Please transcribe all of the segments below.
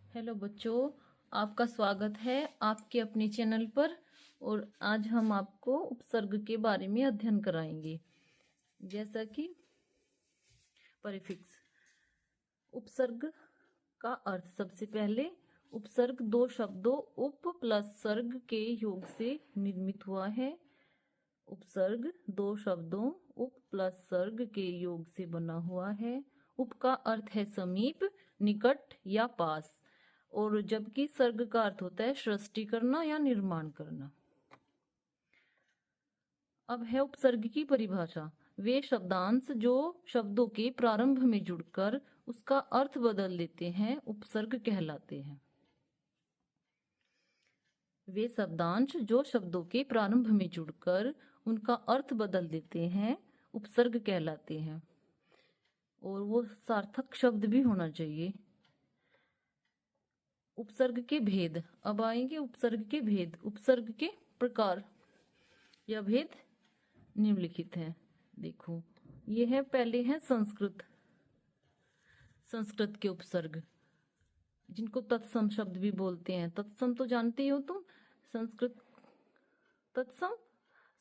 Hello बच्चों, आपका स्वागत है आपके अपने चैनल पर। और आज हम आपको उपसर्ग के बारे में अध्ययन कराएंगे। जैसा कि परिफिक्स, उपसर्ग का अर्थ। सबसे पहले, उपसर्ग दो शब्दों उप प्लस सर्ग के योग से निर्मित हुआ है। उपसर्ग दो शब्दों उप प्लस सर्ग के योग से बना हुआ है। उप का अर्थ है समीप, निकट या पास, और जबकि सर्ग का अर्थ होता है सृष्टि करना या निर्माण करना। अब है उपसर्ग की परिभाषा। वे शब्दांश जो शब्दों के प्रारंभ में जुड़कर उसका अर्थ बदल देते हैं उपसर्ग कहलाते हैं। वे शब्दांश जो शब्दों के प्रारंभ में जुड़कर उनका अर्थ बदल देते हैं उपसर्ग कहलाते हैं। और वो सार्थक शब्द भी होना चाहिए। उपसर्ग के भेद। अब आएंगे उपसर्ग के भेद। उपसर्ग के प्रकार या भेद निम्नलिखित हैं। देखो, ये है, पहले है संस्कृत के उपसर्ग, जिनको तत्सम शब्द भी बोलते हैं। तत्सम तो जानते ही हो तुम। संस्कृत तत्सम,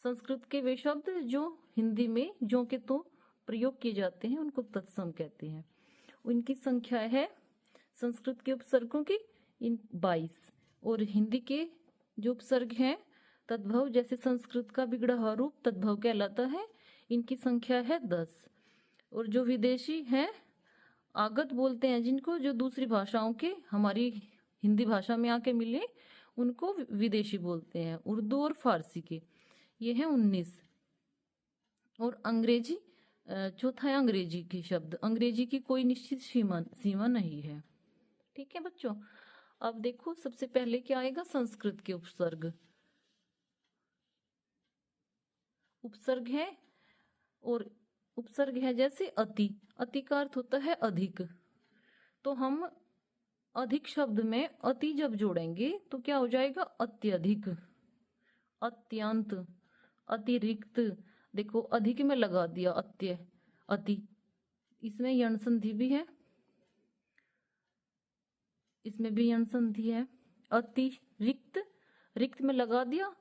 संस्कृत के वे शब्द जो हिंदी में जो के तो प्रयोग किए जाते हैं उनको तत्सम कहते हैं। उनकी संख्या है संस्कृत के उपसर्गों की 22। और हिंदी के जो उपसर्ग हैं तद्भव, जैसे संस्कृत का बिगड़ा हुआ रूप तद्भव कहलाता है, इनकी संख्या है 10। और जो विदेशी हैं, आगत बोलते हैं जिनको, जो दूसरी भाषाओं के हमारी हिंदी भाषा में आके मिले उनको विदेशी बोलते हैं। उर्दू और फारसी के ये हैं 19। और अंग्रेजी, चौथा है अंग्रेजी के शब्द। अंग्रेजी की कोई निश्चित सीमा नहीं है। ठीक है बच्चों। अब देखो, सबसे पहले क्या आएगा, संस्कृत के उपसर्ग। उपसर्ग है, और उपसर्ग है जैसे अति। अति का अर्थ होता है अधिक। तो हम अधिक शब्द में अति जब जोड़ेंगे तो क्या हो जाएगा, अत्यधिक, अत्यंत, अतिरिक्त। देखो, अधिक में लगा दिया अत्य, अति, इसमें यण संधि भी है, इसमें भी यण संधि है। अतिरिक्त, रिक्त में लगा दिया,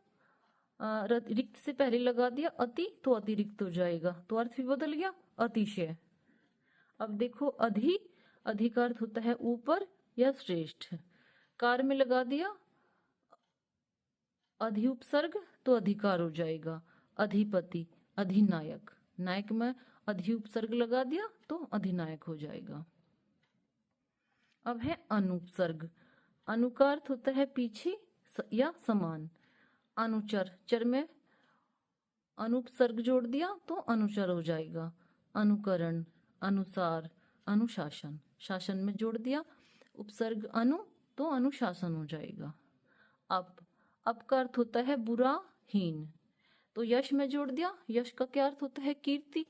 रिक्त से पहले लगा दिया अति, तो अतिरिक्त हो जाएगा, तो अर्थ भी बदल गया, अतिशय। अब देखो, अधि, अधि का अर्थ होता है ऊपर या श्रेष्ठ। कार में लगा दिया अधि उपसर्ग तो अधिकार हो जाएगा, अधिपति, अधिनायक। नायक में अधि उपसर्ग लगा दिया तो अधिनायक हो जाएगा। अब है अनुपसर्ग। अनु का अर्थ होता है पीछे या समान। अनुचर, चर में अनुपसर्ग जोड़ दिया तो अनुचर हो जाएगा। अनुकरण, अनुसार, अनुशासन, शासन में जोड़ दिया उपसर्ग अनु तो अनुशासन हो जाएगा। अप का अर्थ होता है बुरा, हीन, तो यश में जोड़ दिया। यश का क्या अर्थ होता है, कीर्ति,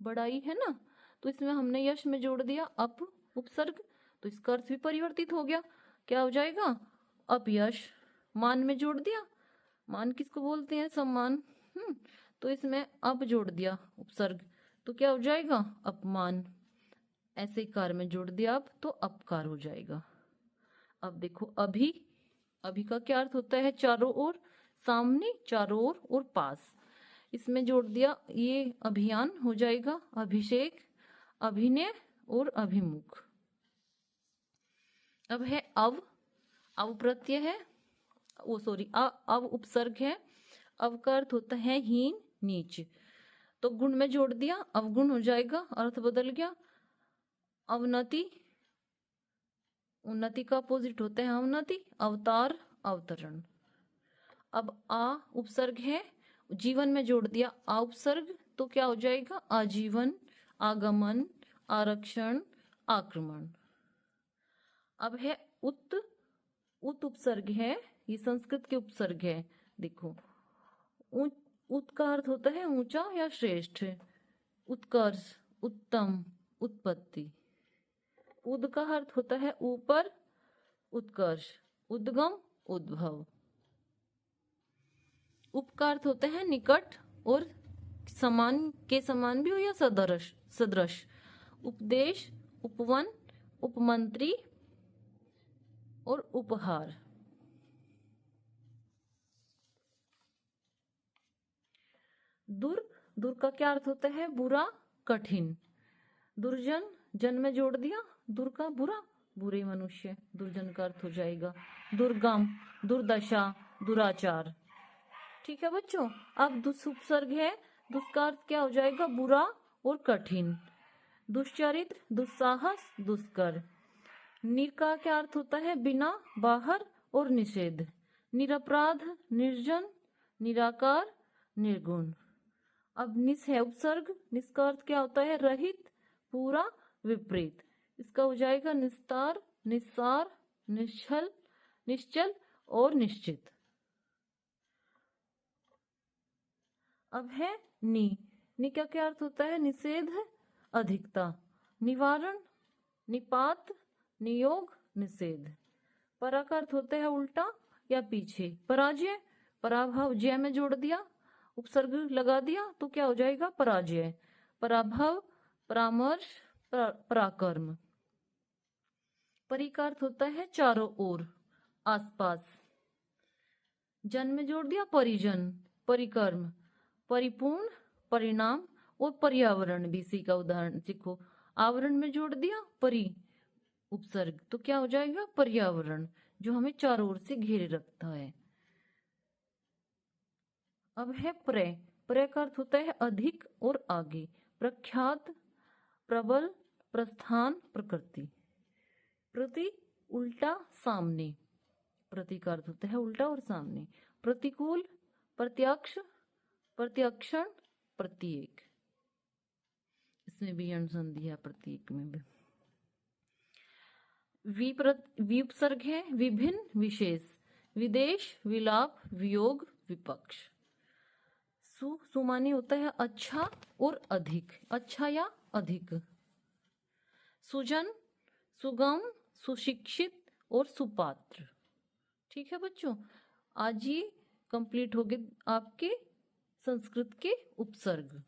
बड़ाई, है ना। तो इसमें हमने यश में जोड़ दिया अप उपसर्ग, तो इसका अर्थ भी परिवर्तित हो गया। क्या हो जाएगा, अपयश। मान में जोड़ दिया, मान किसको बोलते हैं, सम्मान। तो इसमें अप जोड़ दिया उपसर्ग, तो क्या हो जाएगा, अपमान। ऐसे कार में जोड़ दिया अब तो अपकार हो जाएगा। अब देखो, अभी, अभी का क्या अर्थ होता है, चारों ओर, सामने, चारों ओर और पास। इसमें जोड़ दिया ये अभियान हो जाएगा, अभिषेक, अभिनय और अभिमुख। अब है अव। अव प्रत्यय है, वो सॉरी, अव उपसर्ग है। अव का अर्थ होता है हीन, नीच, तो गुण में जोड़ दिया अवगुण हो जाएगा, अर्थ बदल गया। अवनति, उन्नति का अपोजिट होता है अवनति, अवतार, अवतरण। अब आ उपसर्ग है, जीवन में जोड़ दिया आ उपसर्ग, तो क्या हो जाएगा, आजीवन, आगमन, आरक्षण, आक्रमण। अब है उत। उत उपसर्ग है, ये संस्कृत के उपसर्ग है। देखो, उत का अर्थ होता है ऊंचा या श्रेष्ठ, उत्कर्ष, उत्तम, उत्पत्ति। उद का अर्थ होता है ऊपर, उत्कर्ष, उद्गम, उद्भव। उप का अर्थ होता है निकट और समान, के समान भी हो या सदृश, सदृश। उपदेश, उपवन, उपमंत्री, और उपहार। दुर, दुर का क्या अर्थ होता है? बुरा, कठिन। दुर्जन, जन में जोड़ दिया, दुर का बुरा, बुरे मनुष्य, दुर्जन का अर्थ हो जाएगा। दुर्गम, दुर्दशा, दुराचार। ठीक है बच्चों। अब दुस उपसर्ग है, दुस का अर्थ क्या हो जाएगा? बुरा और कठिन। दुश्चरित्र, दुस्साहस, दुष्कर। निर का क्या अर्थ होता है? बिना, बाहर और निषेध। निरपराध, निर्जन, निराकार, निर्गुण। अब निस है उपसर्ग, निस का अर्थ क्या होता है? रहित, पूरा, विपरीत। इसका हो जाएगा निस्तार, निस्सार, निश्चल, निश्चल और निश्चित। अब है नी। नी का क्या अर्थ होता है? निषेध, अधिकता, निवारण, निपात, नियोग, निषेध। परा का अर्थ होता है उल्टा या पीछे। पराजय, पराभव, जय में जोड़ दिया, उपसर्ग लगा दिया तो क्या हो जाएगा? पराजय। पराभव, परामर्श, पराक्रम। परि का अर्थ होता है चारों ओर, आसपास। जन में जोड़ दिया, परिजन, परिक्रम, परिपूर्ण, परिणाम और पर्यावरण भी इसी का उदाहरण सीखो। आवरण में जोड़ दिया परि उपसर्ग तो क्या हो जाएगा? पर्यावरण, जो हमें चारों ओर से घेरे रखता है। अब है प्रय। प्रय का अर्थ होता है अधिक और आगे। प्रख्यात, प्रबल, प्रस्थान, प्रकृति। प्रति, उल्टा, सामने। प्रति का अर्थ होता है उल्टा और सामने। प्रतिकूल, प्रत्यक्ष, प्रत्यक्षण, प्रत्येक। इसमें भी अनुसंधि है प्रत्येक में भी। विपसर्ग है विभिन्न, विशेष। विदेश, विलाप, वियोग, विपक्ष। सुमानी होता है अच्छा और अधिक, अच्छा या अधिक। सुजन, सुगम, सुशिक्षित और सुपात्र। ठीक है बच्चों, आज ये कंप्लीट हो गए आपके संस्कृत के उपसर्ग।